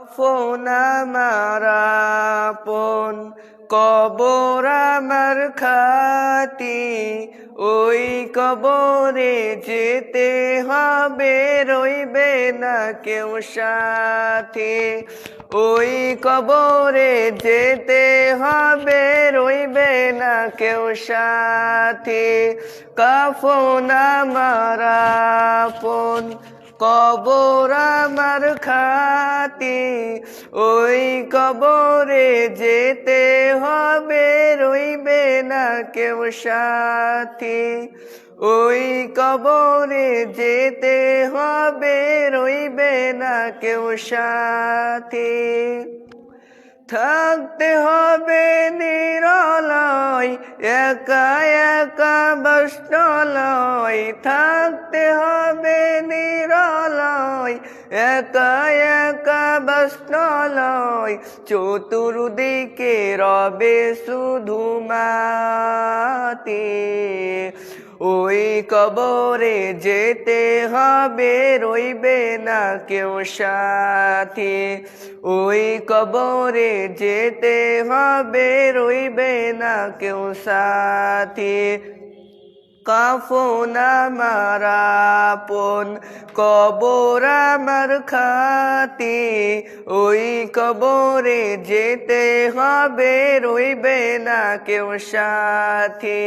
কাফন আমার আপন, কবর আমার খাতি, ওই কবরে যেতে হবে, রইবে না কেউ সাথী। ওই কবরে যেতে হবে, রইবে না কেউ সাথী। কাফন আমার আপন, কবর আমার খাতি, ওই কবরে যেতে হবে, রইবে না কেউ সাথী। ওই কবরে যেতে হবে, রইবে না কেউ সাথী। থাকতে হবে নিরলয়, একা একা বসলয়। থাকতে হবে নিরলয়, একা একা বসলয়। চতুর্দিকে রবে শুধু মাটি, ওই কবরে যেতে হবে, রইবে না কেউ সাথী। ওই কবরে যেতে হবে, রইবে না কেউ সাথী। কাফন আমার আপন, কবর আমার খাতি, ওই কবরে যেতে হবে, রইবে না কেউ সাথী।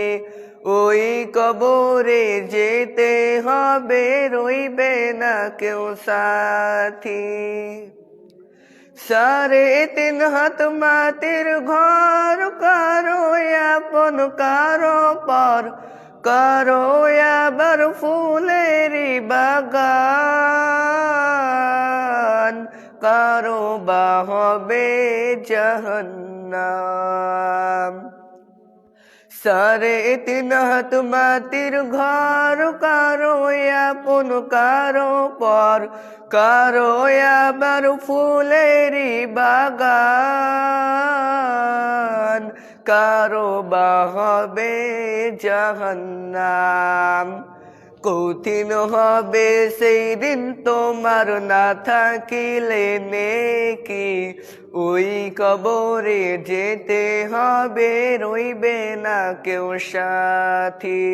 ওই কবরে যেতে হবে, রইবে না কেউ সাথী। 3.5 হাত মাটির ঘর, কারো আপন কারো পর, কারো আবার ফুলেরই বাগান, কারো বা হবে জাহান্নাম। 3.5 হাত মাটির ঘর, কারো আপন কারো পর, কারো আবার ফুলেরই বাগান, কারো বা হবে জাহান্নাম। কঠিন হবে সেই দিন তোমার, না থাকিলে নেকি। ওই কবরে যেতে হবে, রইবে না কেউ সাথী।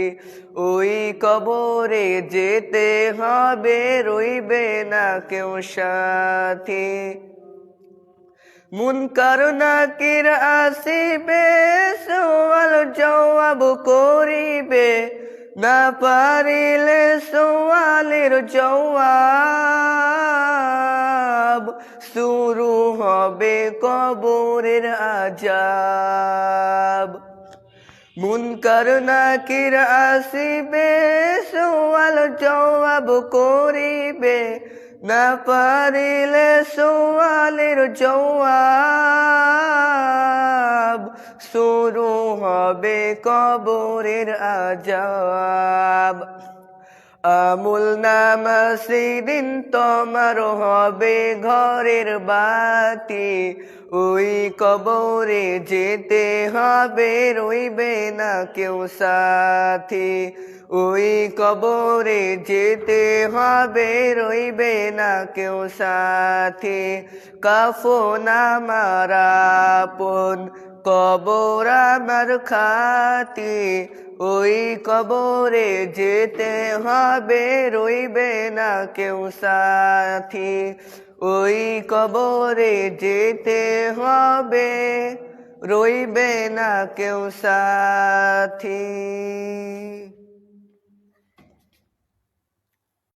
ওই কবরে যেতে হবে, রইবে না কেউ সাথী। মুনকার নাকির আসিবে, সওয়াল জবাব করিবে, না পারিলে সওয়ালের জবাব। শুরু হবে কবরের আযাব। মুনকার নাকির আসিবে, সওয়াল জবাব করিবে, না পারিলে সওয়ালের জবাব। শুরু হবে কবরের আযাব। আমুল নামা সেদিন তোমার হবে ঘরের বাতি, ওই কবরে যেতে হবে, রইবে না কেউ সাথী। ওই কবরে যেতে হবে, রইবে না কেউ সাথী। কাফন আমার আপন, কবর আমার খাতি, ওই কবরে যেতে হবে, রইবে না কেউ সাথী। ওই কবরে যেতে হবে, রইবে না কেউ সাথী।